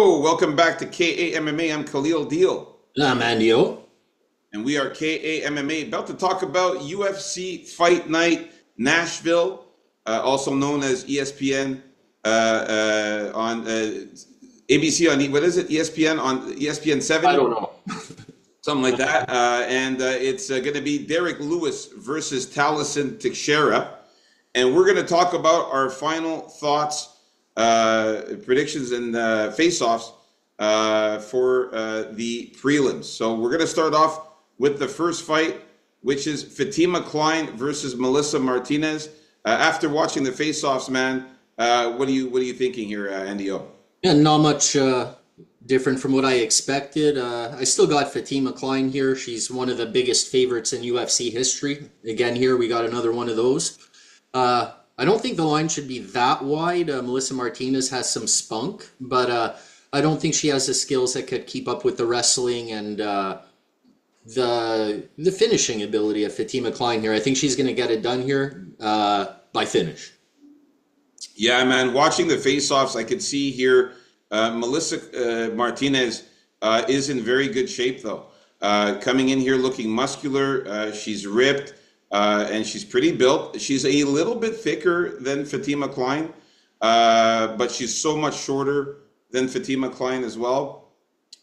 Yo, welcome back to KAMMA. I'm Khalil Deal, I'm Andio. and we are KAMMA. About to talk about UFC Fight Night Nashville, also known as ESPN on ABC on what is it? ESPN on ESPN I 7, don't know. something like that. And it's going to be Derek Lewis versus Taliesin Teixeira, and we're going to talk about our final thoughts, predictions, and face-offs for the prelims. So we're going to start off with the first fight, which is Fatima Klein versus Melissa Martinez. After watching the face-offs, man, what are you thinking here, Andy O? Yeah, not much different from what I expected. I still got Fatima Klein here. She's one of the biggest favorites in UFC history. Again, here we got another one of those. I don't think the line should be that wide. Melissa Martinez has some spunk, but I don't think she has the skills that could keep up with the wrestling and the finishing ability of Fatima Klein here. I think she's going to get it done here by finish. Yeah, man. Watching the face-offs, I could see here Melissa Martinez is in very good shape, though. Coming in here looking muscular. She's ripped. And she's pretty built. She's a little bit thicker than Fatima Klein, but she's so much shorter than Fatima Klein as well.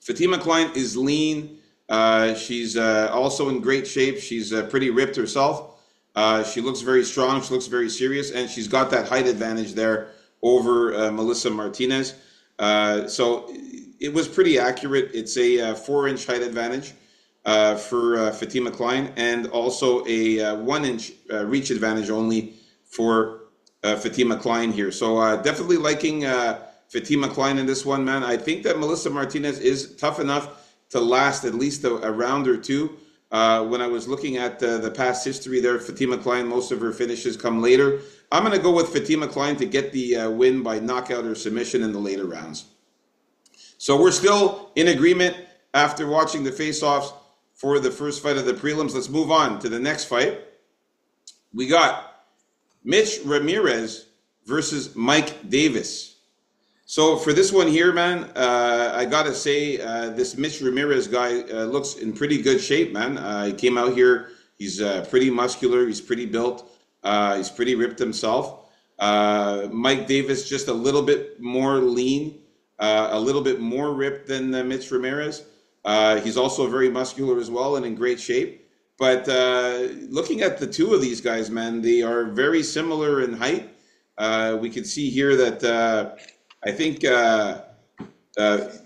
Fatima Klein is lean. She's also in great shape. She's pretty ripped herself. She looks very strong. She looks very serious, and she's got that height advantage there over Melissa Martinez. So it was pretty accurate. It's a 4-inch height advantage for Fatima Klein, and also a 1-inch reach advantage only for Fatima Klein here. So definitely liking Fatima Klein in this one, man. I think that Melissa Martinez is tough enough to last at least a round or two. When I was looking at the past history there, Fatima Klein, most of her finishes come later. I'm going to go with Fatima Klein to get the win by knockout or submission in the later rounds. So we're still in agreement after watching the face-offs for the first fight of the prelims. Let's move on to the next fight. We got Mitch Ramirez versus Mike Davis. So for this one here, man, I gotta say this Mitch Ramirez guy looks in pretty good shape, man. He came out here. He's pretty muscular. He's pretty built. He's pretty ripped himself. Mike Davis just a little bit more lean, a little bit more ripped than Mitch Ramirez. He's also very muscular as well and in great shape. But looking at the two of these guys, man, they are very similar in height. We can see here that I think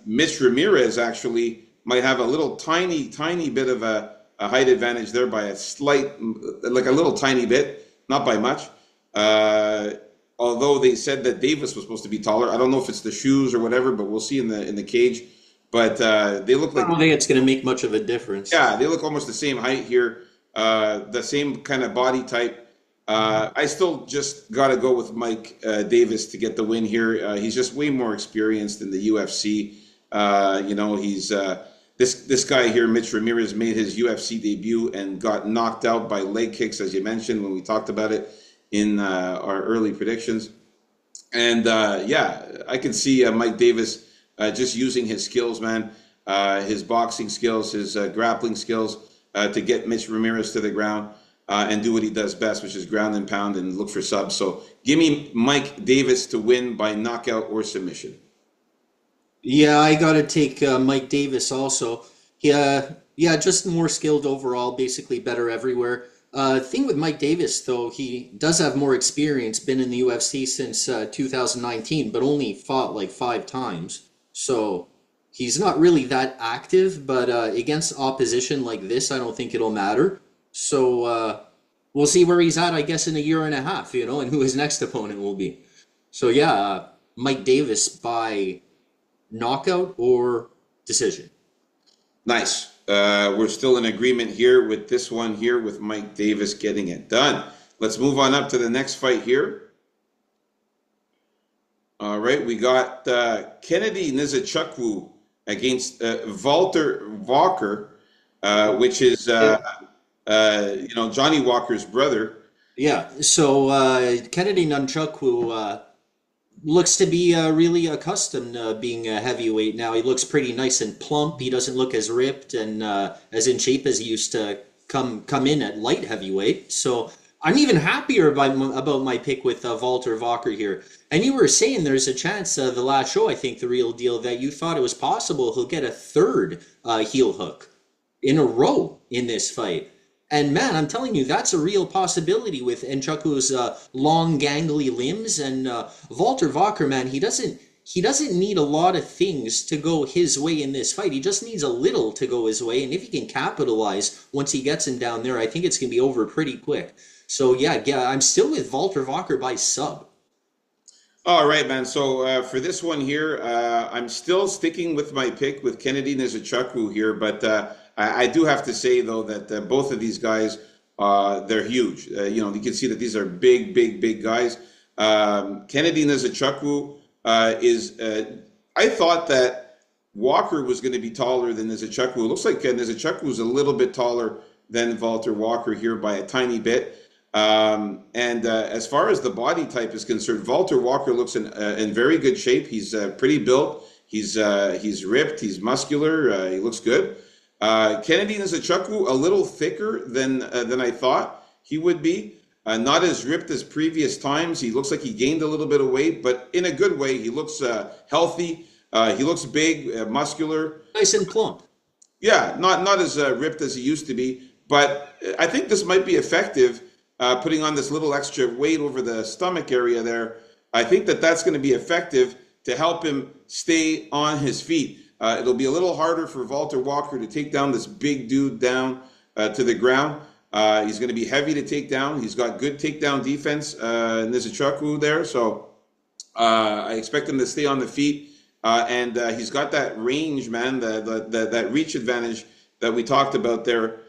Mitch Ramirez actually might have a little tiny bit of a height advantage there by a slight, like a little tiny bit, not by much. Although they said that Davis was supposed to be taller. I don't know if it's the shoes or whatever, but we'll see in the cage. But they look like... I don't think it's going to make much of a difference. Yeah, they look almost the same height here, the same kind of body type. I still just got to go with Mike Davis to get the win here. He's just way more experienced in the UFC. He's this guy here, Mitch Ramirez, made his UFC debut and got knocked out by leg kicks, as you mentioned when we talked about it in our early predictions. And I can see Mike Davis just using his skills, man, his boxing skills, his grappling skills to get Mitch Ramirez to the ground and do what he does best, which is ground and pound and look for subs. So give me Mike Davis to win by knockout or submission. Yeah, I got to take Mike Davis also. Yeah, just more skilled overall, basically better everywhere. Thing with Mike Davis, though, he does have more experience, been in the UFC since 2019, but only fought like 5 times. So he's not really that active, but against opposition like this, I don't think it'll matter. So we'll see where he's at, I guess, in a year and a half, and who his next opponent will be. So yeah, Mike Davis by knockout or decision. Nice. We're still in agreement here with this one here with Mike Davis getting it done. Let's move on up to the next fight here. All right, we got Kennedy Nzechukwu against Walter Walker, which is Johnny Walker's brother. Yeah, so Kennedy Nunchukwu looks to be really accustomed being a heavyweight now. He looks pretty nice and plump. He doesn't look as ripped and as in shape as he used to come in at light heavyweight. So I'm even happier about my pick with Walter Walker here. And you were saying there's a chance the last show, I think the real deal, that you thought it was possible he'll get a third heel hook in a row in this fight. And man, I'm telling you, that's a real possibility with Nchukwu's long, gangly limbs. And Walter Walker, man, he doesn't need a lot of things to go his way in this fight. He just needs a little to go his way. And if he can capitalize once he gets him down there, I think it's gonna be over pretty quick. So yeah, I'm still with Walter Walker by sub. All right, man. So for this one here, I'm still sticking with my pick with Kennedy Nzechukwu here, but I do have to say though that both of these guys, they're huge. You can see that these are big, big, big guys. Kennedy Nzechukwu is. I thought that Walker was going to be taller than Nzechukwu. It looks like Nzechukwu is a little bit taller than Walter Walker here by a tiny bit. And as far as the body type is concerned, Walter Walker looks in very good shape. He's pretty built. He's ripped. He's muscular. He looks good. Kennedy Nzechukwu a little thicker than I thought he would be. Not as ripped as previous times. He looks like he gained a little bit of weight, but in a good way. He looks healthy. He looks big, muscular. Nice and plump. Yeah, not as ripped as he used to be, but I think this might be effective. Putting on this little extra weight over the stomach area there, I think that that's going to be effective to help him stay on his feet. It'll be a little harder for Walter Walker to take down this big dude down to the ground. He's going to be heavy to take down. He's got good takedown defense, Nzechukwu there, so I expect him to stay on the feet. And he's got that range, man, that reach advantage that we talked about there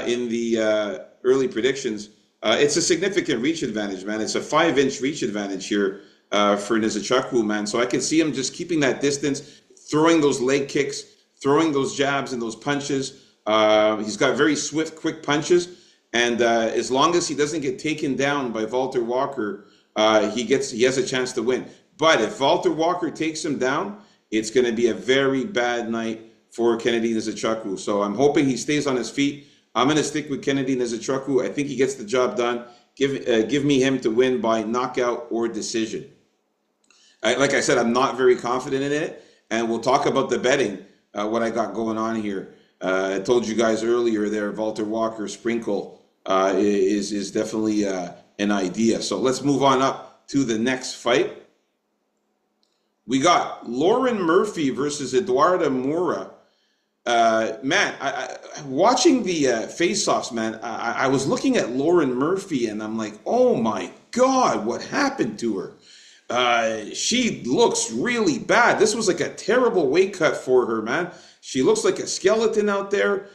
in the early predictions. It's a significant reach advantage, man. It's a 5-inch reach advantage here for Nzechukwu, man. So I can see him just keeping that distance, throwing those leg kicks, throwing those jabs and those punches. He's got very swift, quick punches. And as long as he doesn't get taken down by Walter Walker, he has a chance to win. But if Walter Walker takes him down, it's going to be a very bad night for Kennedy Nzechukwu. So I'm hoping he stays on his feet. I'm going to stick with Kennedy Nzechukwu. I think he gets the job done. Give me him to win by knockout or decision. Like I said, I'm not very confident in it, and we'll talk about the betting, what I got going on here. I told you guys earlier there, Walter Walker sprinkle is definitely an idea. So let's move on up to the next fight. We got Lauren Murphy versus Eduarda Moura. Man, watching the Faceoffs, man, I was looking at Lauren Murphy and I'm like, oh my God, what happened to her? She looks really bad. This was like a terrible weight cut for her, man. She looks like a skeleton out there,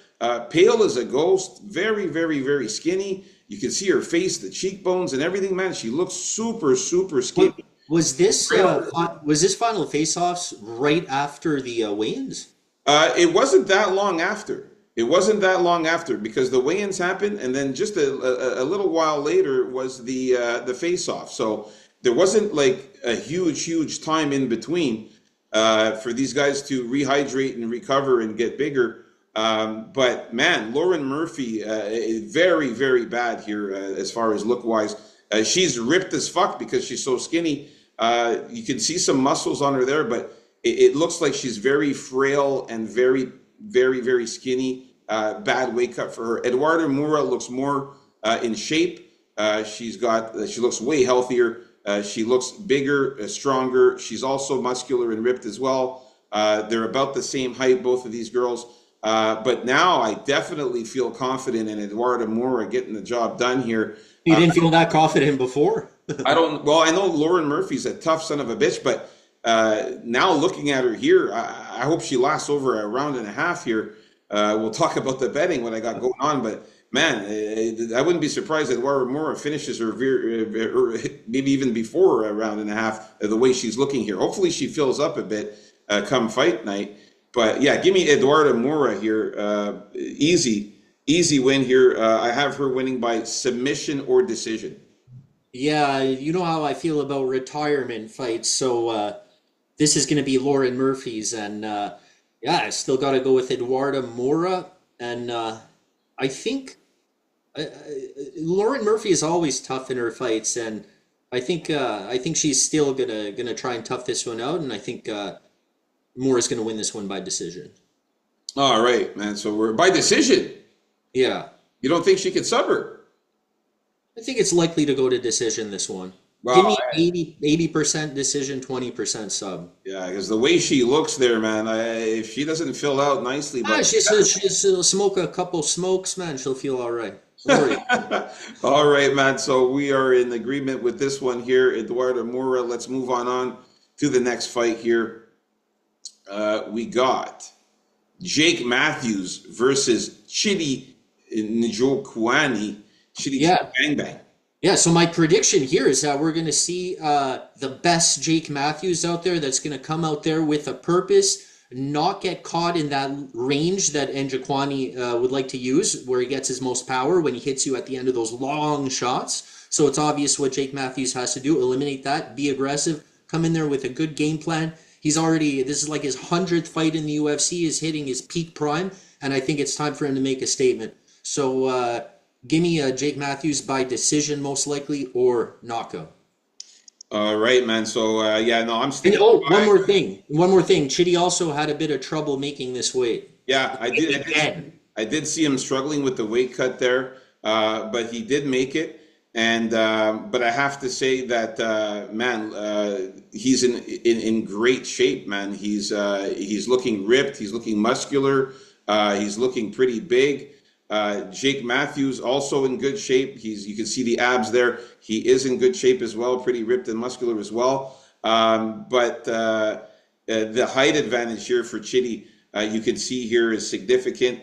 pale as a ghost, very, very, very skinny. You can see her face, the cheekbones and everything, man. She looks super, super skinny. Was this final face-offs right after the weigh-ins? It wasn't that long after. It wasn't that long after because the weigh-ins happened, and then just a little while later was the face-off. So there wasn't like a huge time in between for these guys to rehydrate and recover and get bigger. But man, Lauren Murphy, very, very bad here as far as look-wise. She's ripped as fuck because she's so skinny. You can see some muscles on her there, but it looks like she's very frail and very, very, very skinny. Bad weight cut for her. Eduarda Moura looks more in shape. She looks way healthier. She looks bigger, stronger. She's also muscular and ripped as well. They're about the same height, both of these girls. But now I definitely feel confident in Eduarda Moura getting the job done here. You didn't feel that confident before? Well, I know Lauren Murphy's a tough son of a bitch, but now looking at her here, I hope she lasts over a round and a half here. We'll talk about the betting, what I got going on, but man, I wouldn't be surprised that Eduarda Moura finishes her maybe even before a round and a half, the way she's looking here. Hopefully she fills up a bit come fight night. But yeah, give me Eduarda Moura here. Easy win here. I have her winning by submission or decision. Yeah, you know how I feel about retirement fights, so this is going to be Lauren Murphy's, and yeah, I still got to go with Eduarda Moura, and I think Lauren Murphy is always tough in her fights, and I think she's still gonna try and tough this one out, and I think Moura's gonna win this one by decision. All right, man. So we're by decision. Yeah, You don't think she could sub her? I think it's likely to go to decision this one. Give Well, me 80% decision, 20% sub. yeah, because the way she looks there, man, if she doesn't fill out nicely, Ah, but she'll smoke a couple smokes, man. She'll feel all right. Don't worry. all right, man. So we are in agreement with this one here, Eduardo Moura. Let's move on to the next fight here. We got Jake Matthews versus Chidi Njokuani. Chidi Yeah. Bang Bang. Yeah, so my prediction here is that we're going to see the best Jake Matthews out there that's going to come out there with a purpose, not get caught in that range that Njokuani would like to use, where he gets his most power when he hits you at the end of those long shots. So it's obvious what Jake Matthews has to do, eliminate that, be aggressive, come in there with a good game plan. This is like his 100th fight in the UFC, is hitting his peak prime, and I think it's time for him to make a statement. So, give me Jake Matthews by decision, most likely, or knockout. All right, man. So yeah, no, I'm And sticking oh, by. one more thing. Chitty also had a bit of trouble making this weight. Yeah, Again. I did see him struggling with the weight cut there, but he did make it. And but I have to say that man, he's in great shape, man. He's looking ripped. He's looking muscular. He's looking pretty big. Jake Matthews also in good shape. You can see the abs there. He is in good shape as well, pretty ripped and muscular as well. But the height advantage here for Chitty, you can see here is significant.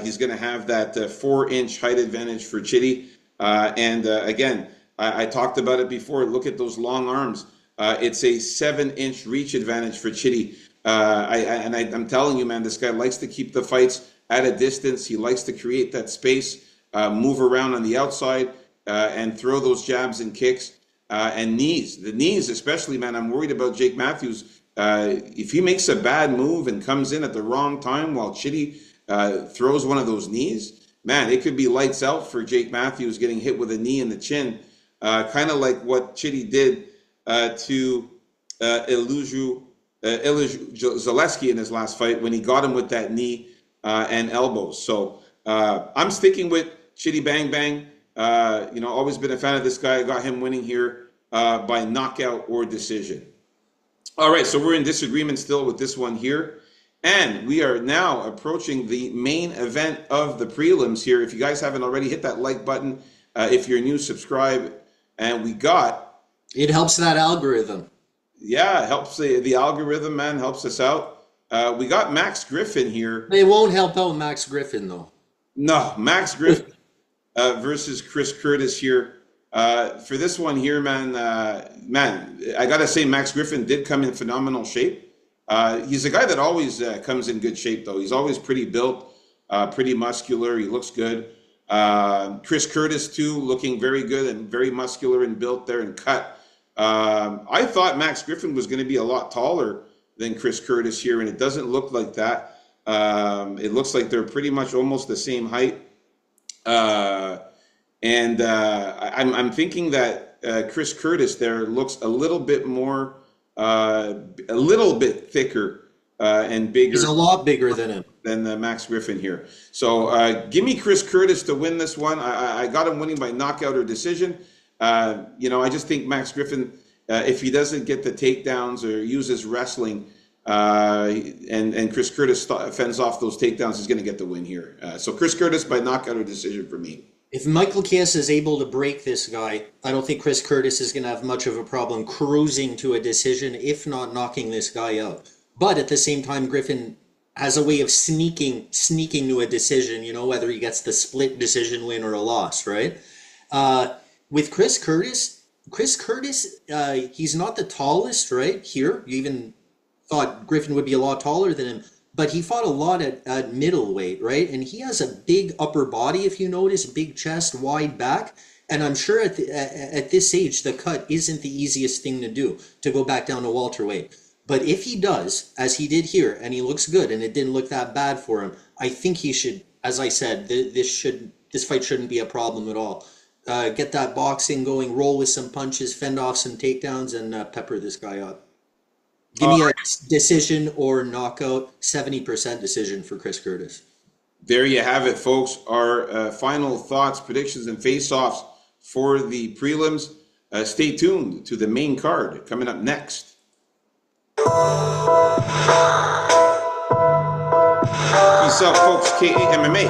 He's going to have that 4-inch height advantage for Chitty. And again, I talked about it before. Look at those long arms. It's a 7-inch reach advantage for Chitty. I'm telling you, man, this guy likes to keep the fights at a distance. He likes to create that space, move around on the outside, and throw those jabs and kicks and knees. The knees, especially, man, I'm worried about Jake Matthews. If he makes a bad move and comes in at the wrong time while Chitty throws one of those knees, man, it could be lights out for Jake Matthews getting hit with a knee in the chin, kind of like what Chitty did to Iliju Zaleski in his last fight when he got him with that knee and elbows. So I'm sticking with Chitty Bang Bang. Always been a fan of this guy. I got him winning here by knockout or decision. All right, so we're in disagreement still with this one here. And we are now approaching the main event of the prelims here. If you guys haven't already, hit that like button. If you're new, subscribe. And we got... It helps that algorithm. Yeah, it helps the algorithm, man, helps us out. We got Max Griffin here. It won't help out Max Griffin, though. No, Max Griffin versus Chris Curtis here. For this one here, man, I got to say Max Griffin did come in phenomenal shape. He's a guy that always comes in good shape, though. He's always pretty built, pretty muscular. He looks good. Chris Curtis, too, looking very good and very muscular and built there and cut. I thought Max Griffin was going to be a lot taller than Chris Curtis here, and it doesn't look like that. It looks like they're pretty much almost the same height. I'm thinking that Chris Curtis there looks a little bit more... a little bit thicker and bigger. He's a lot bigger than him. Than Max Griffin here. So give me Chris Curtis to win this one. I got him winning by knockout or decision. I just think Max Griffin, if he doesn't get the takedowns or uses wrestling, and Chris Curtis fends off those takedowns, he's going to get the win here. So Chris Curtis by knockout or decision for me. If Michael Chiesa is able to break this guy, I don't think Chris Curtis is going to have much of a problem cruising to a decision, if not knocking this guy out. But at the same time, Griffin has a way of sneaking to a decision, whether he gets the split decision win or a loss, right? With Chris Curtis, he's not the tallest, right? Here, you even thought Griffin would be a lot taller than him. But he fought a lot at middleweight, right? And he has a big upper body, if you notice, big chest, wide back. And I'm sure at this age, the cut isn't the easiest thing to do, to go back down to welterweight. But if he does, as he did here, and he looks good, and it didn't look that bad for him, I think he should, as I said, this fight shouldn't be a problem at all. Get that boxing going, roll with some punches, fend off some takedowns, and pepper this guy up. Give All me a right, decision or knockout, 70% decision for Chris Curtis. there you have it, folks. Our final thoughts, predictions, and face-offs for the prelims. Stay tuned to the main card coming up next. Peace out, folks. KAMMA.